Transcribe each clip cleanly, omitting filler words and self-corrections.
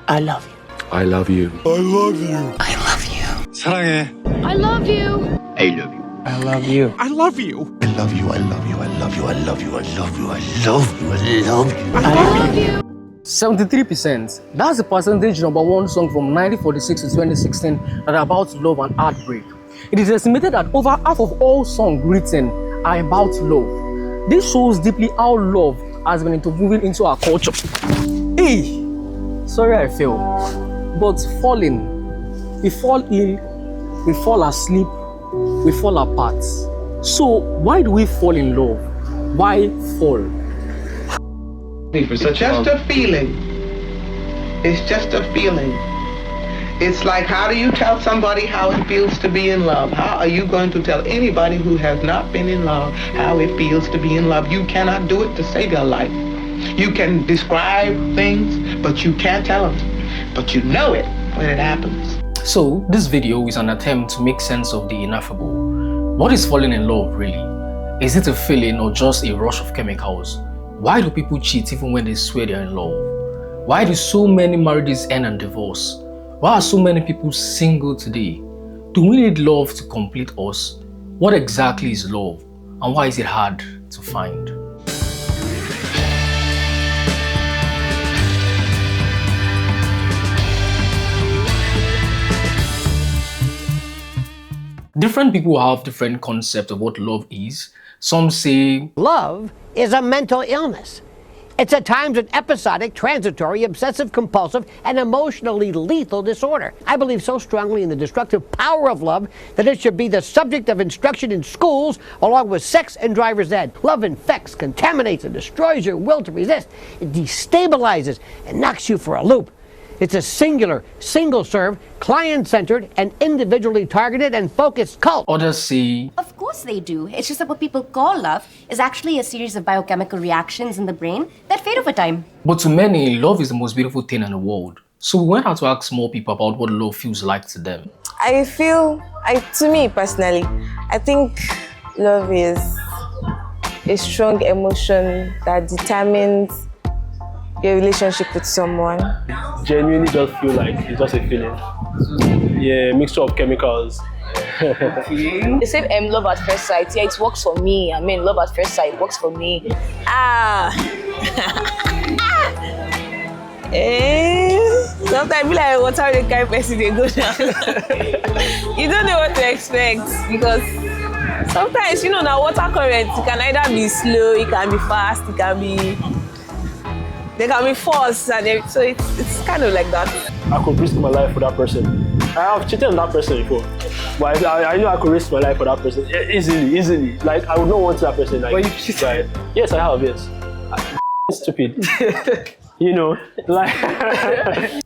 I love you. I love you. I love you. I love you. 사랑해. I love you. I love you. I love you. I love you. I love you. I love you. I love you. I love you. I love you. I love you. I love you. I love you. 73%. That's the percentage number one song from 1946 to 2016 that are about love and heartbreak. It is estimated that over half of all songs written are about love. This shows deeply how love has been interwoven into our culture. Hey! Sorry I fail. But falling, we fall ill, we fall asleep, we fall apart. So why do we fall in love? Why fall? It's just a feeling. It's just a feeling. It's like, how do you tell somebody how it feels to be in love? How are you going to tell anybody who has not been in love how it feels to be in love? You cannot do it to save your life. You can describe things, but you can't tell them. But you know it when it happens. So this video is an attempt to make sense of the ineffable. What is falling in love really? Is it a feeling or just a rush of chemicals? Why do people cheat even when they swear they're in love? Why do so many marriages end in divorce? Why are so many people single today? Do we need love to complete us? What exactly is love? And why is it hard to find? Different people have different concepts of what love is. Some say love is a mental illness. It's at times an episodic, transitory, obsessive-compulsive, and emotionally lethal disorder. I believe so strongly in the destructive power of love that it should be the subject of instruction in schools along with sex and driver's ed. Love infects, contaminates, and destroys your will to resist. It destabilizes and knocks you for a loop. It's a singular, single-serve, client-centered, and individually targeted and focused cult. Others say, of course they do. It's just that what people call love is actually a series of biochemical reactions in the brain that fade over time. But to many, love is the most beautiful thing in the world. So we went out to ask more people about what love feels like to them. To me personally, I think love is a strong emotion that determines your relationship with someone. Genuinely just feel like it's just a feeling. Yeah, mixture of chemicals. They say love at first sight. Yeah, it works for me. I mean, love at first sight works for me. Sometimes I feel like what are the kind of person they go down. You don't know what to expect because sometimes now water current, it can either be slow, it can be fast, they can be forced, and so it's kind of like that. I could risk my life for that person. I have cheated on that person before, but I know I could risk my life for that person easily. Like I would not want that person. Like, but you cheated? Yes, I have. Yes. Stupid. Like.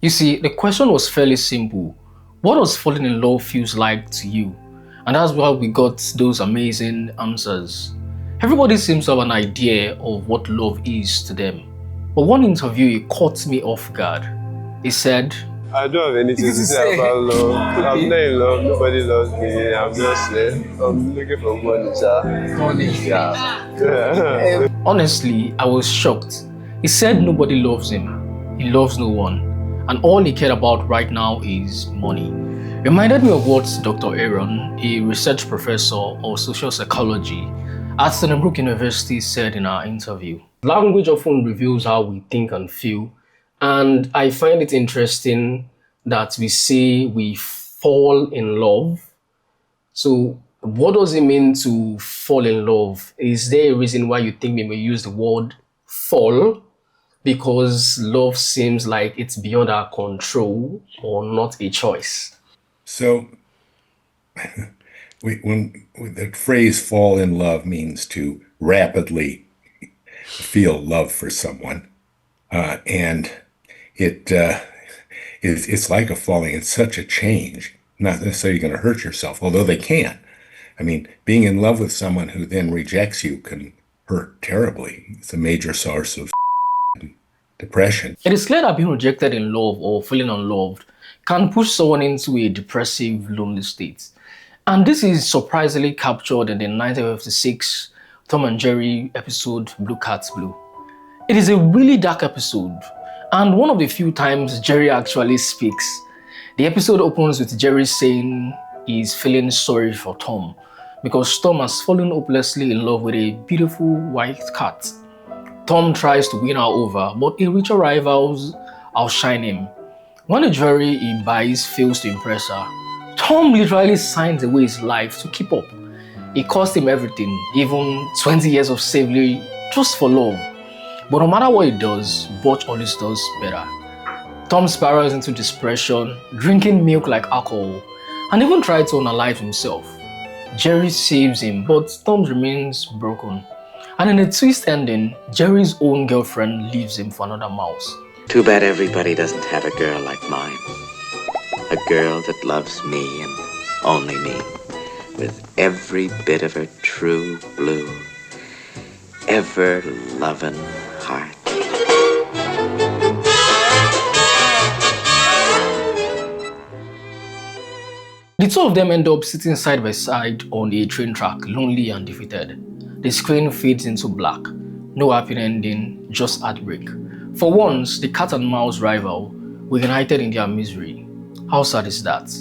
You see, the question was fairly simple. What does falling in love feels like to you? And that's why we got those amazing answers. Everybody seems to have an idea of what love is to them. But one interviewee caught me off guard. He said, I don't have anything to say about love. I'm not in love, nobody loves me. I'm looking for money, Yeah. Honestly, I was shocked. He said nobody loves him. He loves no one. And all he cared about right now is money. Reminded me of what Dr. Aron, a research professor of social psychology at Stony Brook University, said in our interview. Language often reveals how we think and feel, and I find it interesting that we say we fall in love. So what does it mean to fall in love? Is there a reason why you think we may use the word fall? Because love seems like it's beyond our control or not a choice. So when the phrase fall in love means to rapidly feel love for someone, and it's like a falling. It's such a change. Not necessarily going to hurt yourself, although they can. I mean, being in love with someone who then rejects you can hurt terribly. It's a major source of depression. It is clear that being rejected in love or feeling unloved can push someone into a depressive, lonely state. And this is surprisingly captured in the 1956 Tom and Jerry episode Blue Cat's Blue. It is a really dark episode, And one of the few times Jerry actually speaks. The episode opens with Jerry saying he's feeling sorry for Tom because Tom has fallen hopelessly in love with a beautiful white cat. Tom tries to win her over, but a richer rivals outshine him. When the jewelry he buys fails to impress her, Tom literally signs away his life to keep up. It cost him everything, even 20 years of slavery just for love. But no matter what he does, Butch always does better. Tom spirals into depression, drinking milk like alcohol, and even tried to unalive himself. Jerry saves him, but Tom remains broken. And in a twist ending, Jerry's own girlfriend leaves him for another mouse. Too bad everybody doesn't have a girl like mine. A girl that loves me and only me, with every bit of her true blue, ever-loving heart. The two of them end up sitting side by side on a train track, lonely and defeated. The screen fades into black. No happy ending, just heartbreak. For once, the cat and mouse rival were united in their misery. How sad is that?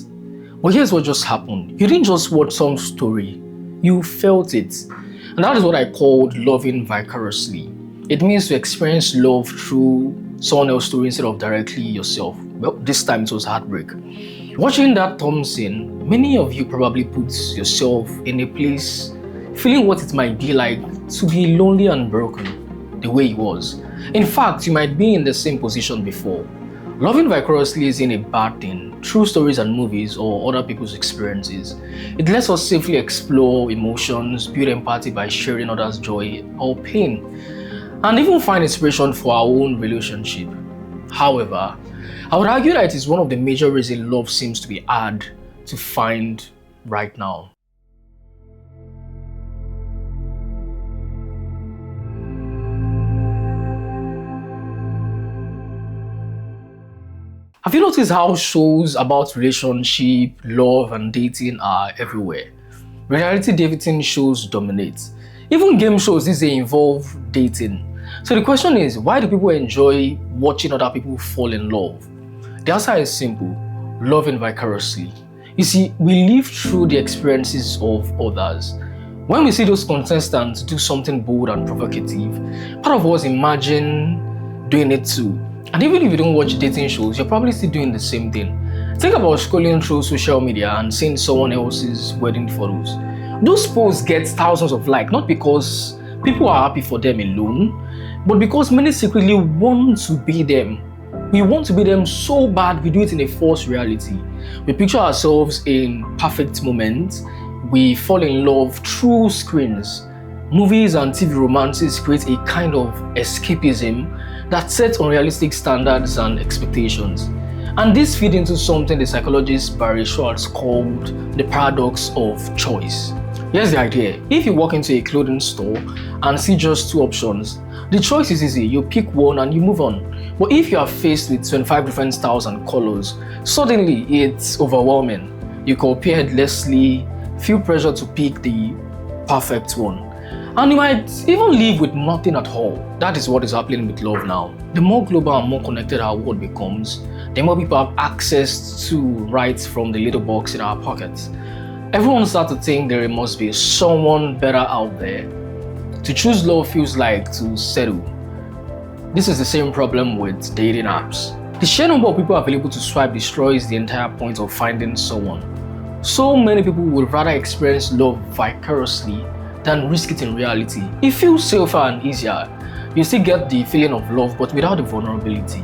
But here's what just happened. You didn't just watch some story, you felt it. And that is what I called loving vicariously. It means to experience love through someone else's story instead of directly yourself. Well, this time it was heartbreak. Watching that Tom scene, many of you probably put yourself in a place feeling what it might be like to be lonely and broken, the way he was. In fact, you might be in the same position before. Loving vicariously isn't a bad thing. Through stories and movies or other people's experiences, it lets us safely explore emotions, build empathy by sharing others' joy or pain, and even find inspiration for our own relationship. However, I would argue that it is one of the major reasons love seems to be hard to find right now. Have you noticed how shows about relationship, love, and dating are everywhere? Reality dating shows dominate. Even game shows these days involve dating. So the question is, why do people enjoy watching other people fall in love? The answer is simple: loving vicariously. You see, we live through the experiences of others. When we see those contestants do something bold and provocative, part of us imagine doing it too. And even if you don't watch dating shows, you're probably still doing the same thing. Think about scrolling through social media and seeing someone else's wedding photos. Those posts get thousands of likes, not because people are happy for them alone, but because many secretly want to be them. We want to be them so bad, we do it in a false reality. We picture ourselves in perfect moments. We fall in love through screens. Movies and TV romances create a kind of escapism that sets unrealistic standards and expectations. And this feeds into something the psychologist Barry Schwartz called the paradox of choice. Here's the idea: if you walk into a clothing store and see just two options, the choice is easy. You pick one and you move on. But if you are faced with 25 different styles and colors, suddenly it's overwhelming. You compare endlessly, feel pressure to pick the perfect one. And you might even live with nothing at all. That is what is happening with love now. The more global and more connected our world becomes, the more people have access to right from the little box in our pockets. Everyone starts to think there must be someone better out there. To choose love feels like to settle. This is the same problem with dating apps. The sheer number of people available to swipe destroys the entire point of finding someone. So many people would rather experience love vicariously than risk it in reality. It feels safer and easier. You still get the feeling of love, but without the vulnerability.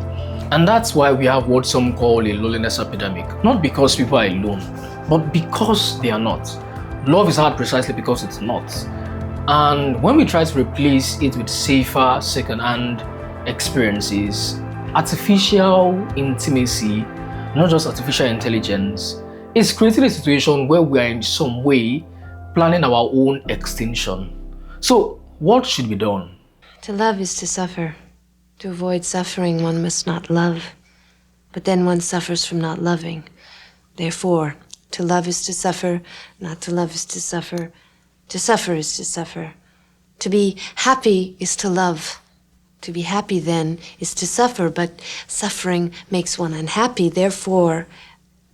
And that's why we have what some call a loneliness epidemic. Not because people are alone, but because they are not. Love is hard precisely because it's not. And when we try to replace it with safer, second-hand experiences, artificial intimacy, not just artificial intelligence, is creating a situation where we are in some way planning our own extinction. So, what should be done? To love is to suffer. To avoid suffering, one must not love. But then one suffers from not loving. Therefore, to love is to suffer, not to love is to suffer. To suffer is to suffer. To be happy is to love. To be happy, then, is to suffer, but suffering makes one unhappy. Therefore,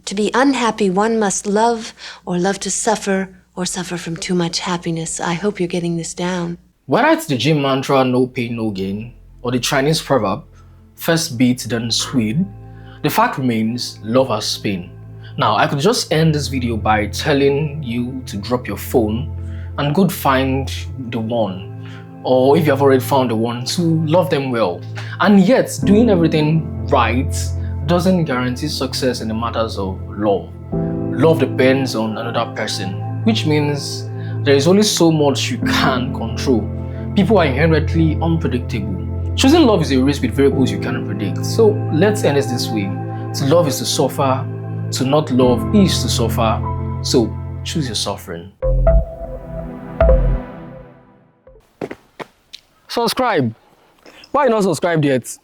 to be unhappy, one must love, or love to suffer, or suffer from too much happiness. I hope you're getting this down. Whether it's the gym mantra, no pain, no gain, or the Chinese proverb, first beat, then swede, the fact remains, love has pain. Now, I could just end this video by telling you to drop your phone and go find the one. Or if you have already found the one, to love them well. And yet, doing everything right doesn't guarantee success in the matters of love. Love depends on another person, which means there is only so much you can control. People are inherently unpredictable. Choosing love is a race with variables you cannot predict. So let's end this way. To love is to suffer, to not love is to suffer. So choose your suffering. Subscribe. Why you not subscribed yet?